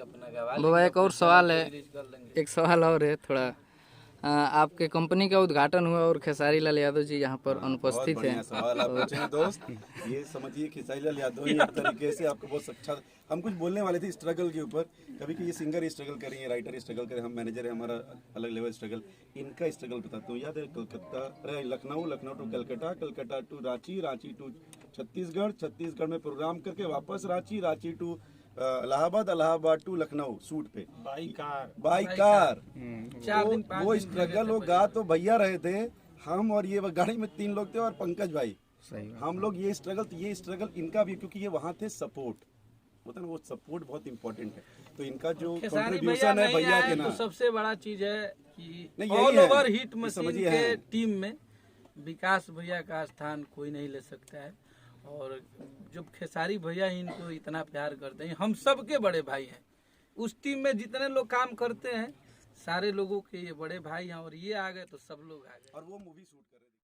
अपना गवा बाबा एक और सवाल है, रिलीज कर लेंगे। एक सवाल और है थोड़ा। आपके कंपनी का उद्घाटन हुआ और खेसारी लाल यादव जी यहाँ पर अनुपस्थित बहुत बढ़िया हैं। सवाल आप पूछे हैं दोस्त। ये समझिए खेसारी लाल यादव ही एक तरीके से आपको बहुत अच्छा, हम कुछ बोलने वाले थे स्ट्रगल के ऊपर, कभी कि ये सिंगर स्ट्रगल करें, राइटर स्ट्रगल करें, हम मैनेजर है, हमारा अलग लेवल स्ट्रगल, इनका स्ट्रगल बताता हूँ। याद है कलकत्ता, अरे Lucknow, Lucknow to Calcutta, Calcutta to Ranchi, Ranchi to Chhattisgarh, Chhattisgarh में प्रोग्राम करके वापस Ranchi, Ranchi to Allahabad, Allahabad to Lucknow shoot पे बाई कार। 4 दिन 5 वो दिन स्ट्रगल वो गा तो भैया रहे थे, हम और ये गाड़ी में 3 लोग थे और पंकज भाई, हम लोग ये स्ट्रगल इनका भी, क्योंकि ये वहाँ थे सपोर्ट होता ना, वो सपोर्ट बहुत इंपॉर्टेंट है। तो इनका जो खेसारी कंट्रीब्यूशन है भैया के तो ना, सबसे बड़ा चीज है कि नहीं, यही ऑल है। ओवर हिट ये मशीन समझिए के है। टीम में विकास भैया का स्थान कोई नहीं ले सकता है। और जब खेसारी भैया ही इनको इतना प्यार करते हैं, हम सबके बड़े भाई हैं। उस टीम में जितने लोग काम करते हैं सारे लोगों के ये बड़े भाई हैं, और ये आ गए तो सब लोग आ गए। और वो मूवी शूट कर रहे थे।